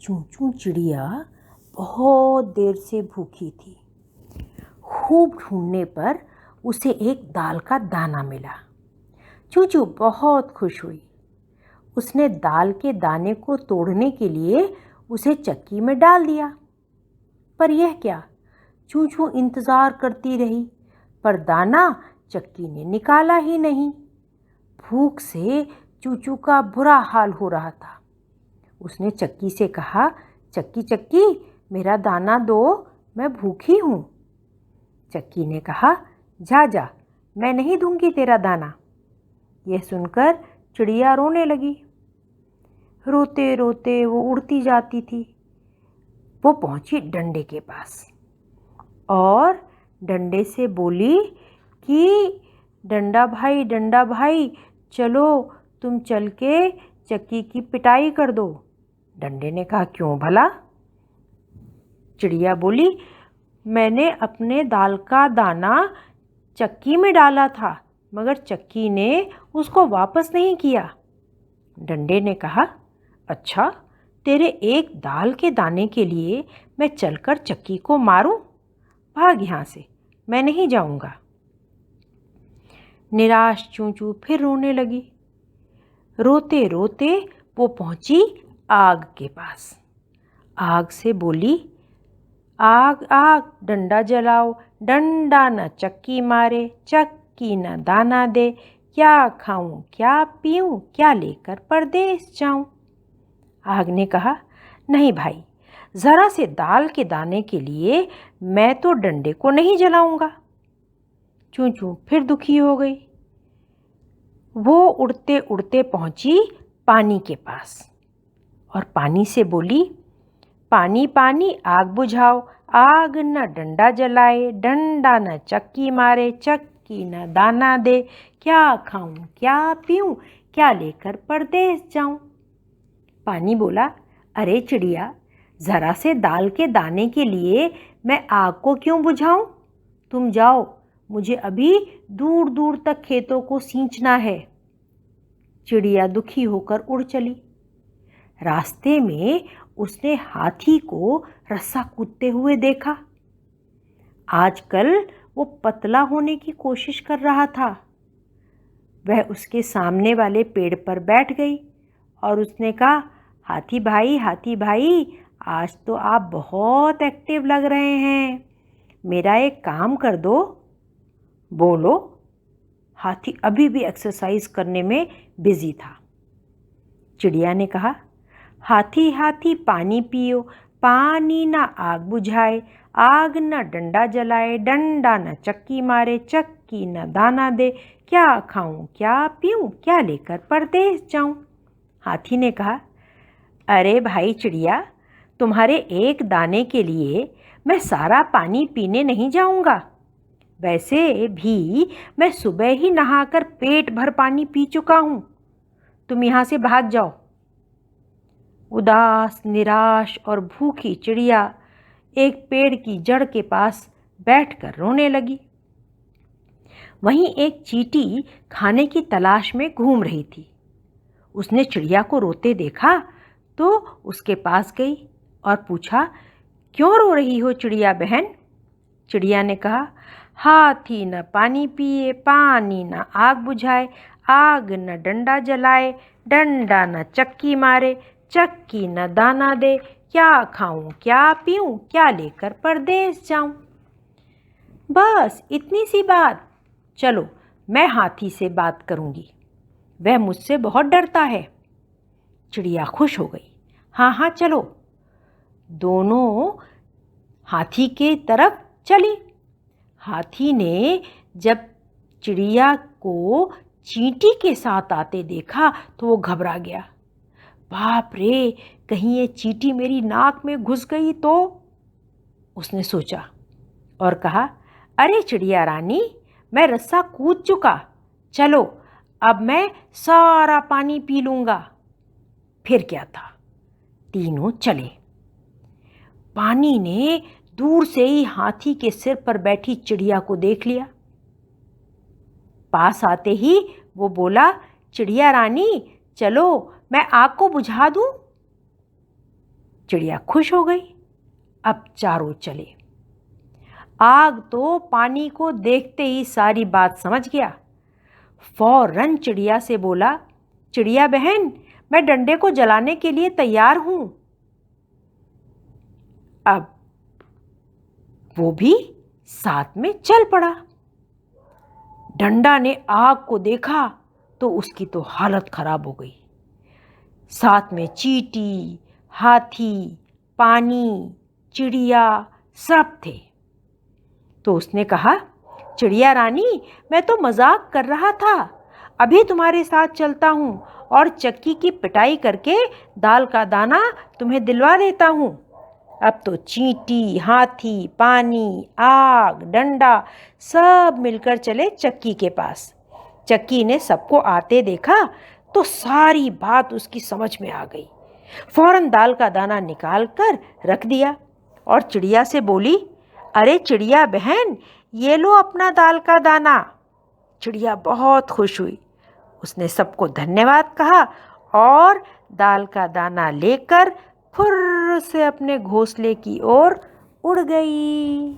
चूं चूं चिड़िया बहुत देर से भूखी थी। खूब ढूंढने पर उसे एक दाल का दाना मिला। चूं चूं बहुत खुश हुई। उसने दाल के दाने को तोड़ने के लिए उसे चक्की में डाल दिया। पर यह क्या, चूं चूं इंतजार करती रही, पर दाना चक्की ने निकाला ही नहीं। भूख से चूं चूं का बुरा हाल हो रहा था। उसने चक्की से कहा, चक्की चक्की मेरा दाना दो, मैं भूखी हूँ। चक्की ने कहा, जा जा, मैं नहीं दूंगी तेरा दाना। यह सुनकर चिड़िया रोने लगी। रोते रोते वो उड़ती जाती थी। वो पहुंची डंडे के पास और डंडे से बोली कि डंडा भाई चलो, तुम चल के चक्की की पिटाई कर दो। डंडे ने कहा, क्यों भला? चिड़िया बोली, मैंने अपने दाल का दाना चक्की में डाला था, मगर चक्की ने उसको वापस नहीं किया। डंडे ने कहा, अच्छा, तेरे एक दाल के दाने के लिए मैं चलकर चक्की को मारूं? भाग यहाँ से, मैं नहीं जाऊंगा। निराश चूं चूं फिर रोने लगी। रोते रोते वो पहुंची आग के पास। आग से बोली, आग आग डंडा जलाओ, डंडा न चक्की मारे, चक्की न दाना दे, क्या खाऊं क्या पीऊं, क्या लेकर परदेस जाऊं। आग ने कहा, नहीं भाई, जरा से दाल के दाने के लिए मैं तो डंडे को नहीं जलाऊंगा। चूं चूं फिर दुखी हो गई। वो उड़ते उड़ते पहुंची पानी के पास और पानी से बोली, पानी पानी आग बुझाओ, आग न डंडा जलाए, डंडा न चक्की मारे, चक्की न दाना दे, क्या खाऊं क्या पीऊं, क्या लेकर परदेस जाऊं। पानी बोला, अरे चिड़िया, जरा से दाल के दाने के लिए मैं आग को क्यों बुझाऊं? तुम जाओ, मुझे अभी दूर दूर तक खेतों को सींचना है। चिड़िया दुखी होकर उड़ चली। रास्ते में उसने हाथी को रस्सा कूदते हुए देखा। आजकल वो पतला होने की कोशिश कर रहा था। वह उसके सामने वाले पेड़ पर बैठ गई और उसने कहा, हाथी भाई, आज तो आप बहुत एक्टिव लग रहे हैं, मेरा एक काम कर दो। बोलो। हाथी अभी भी एक्सरसाइज करने में बिजी था। चिड़िया ने कहा, हाथी हाथी पानी पियो, पानी ना आग बुझाए, आग न डंडा जलाए, डंडा न चक्की मारे, चक्की न दाना दे, क्या खाऊं क्या पीऊं, क्या लेकर परदेस जाऊं। हाथी ने कहा, अरे भाई चिड़िया, तुम्हारे एक दाने के लिए मैं सारा पानी पीने नहीं जाऊंगा। वैसे भी मैं सुबह ही नहाकर पेट भर पानी पी चुका हूं। तुम यहां से भाग जाओ। उदास, निराश और भूखी चिड़िया एक पेड़ की जड़ के पास बैठकर रोने लगी। वहीं एक चींटी खाने की तलाश में घूम रही थी। उसने चिड़िया को रोते देखा तो उसके पास गई और पूछा, क्यों रो रही हो चिड़िया बहन? चिड़िया ने कहा, हाथी न पानी पिए, पानी न आग बुझाए, आग न डंडा जलाए, डंडा न चक्की मारे, चक्की न दाना दे, क्या खाऊं क्या पीऊं, क्या लेकर परदेस जाऊं। बस इतनी सी बात? चलो, मैं हाथी से बात करूंगी, वह मुझसे बहुत डरता है। चिड़िया खुश हो गई। हाँ हाँ चलो। दोनों हाथी के तरफ चली। हाथी ने जब चिड़िया को चींटी के साथ आते देखा तो वो घबरा गया। बाप रे, कहीं ये चींटी मेरी नाक में घुस गई तो? उसने सोचा और कहा, अरे चिड़िया रानी, मैं रस्सा कूद चुका, चलो अब मैं सारा पानी पी लूंगा। फिर क्या था, तीनों चले। पानी ने दूर से ही हाथी के सिर पर बैठी चिड़िया को देख लिया। पास आते ही वो बोला, चिड़िया रानी, चलो मैं आग को बुझा दूं। चिड़िया खुश हो गई। अब चारों चले। आग तो पानी को देखते ही सारी बात समझ गया। फौरन चिड़िया से बोला, चिड़िया बहन, मैं डंडे को जलाने के लिए तैयार हूं। अब वो भी साथ में चल पड़ा। डंडा ने आग को देखा तो उसकी तो हालत खराब हो गई। साथ में चींटी, हाथी, पानी, चिड़िया सब थे। तो उसने कहा, चिड़िया रानी, मैं तो मजाक कर रहा था, अभी तुम्हारे साथ चलता हूँ और चक्की की पिटाई करके दाल का दाना तुम्हें दिलवा देता हूँ। अब तो चींटी, हाथी, पानी, आग, डंडा सब मिलकर चले चक्की के पास। चक्की ने सबको आते देखा तो सारी बात उसकी समझ में आ गई। फौरन दाल का दाना निकाल कर रख दिया और चिड़िया से बोली, अरे चिड़िया बहन, ये लो अपना दाल का दाना। चिड़िया बहुत खुश हुई। उसने सबको धन्यवाद कहा और दाल का दाना लेकर फुर्र से अपने घोंसले की ओर उड़ गई।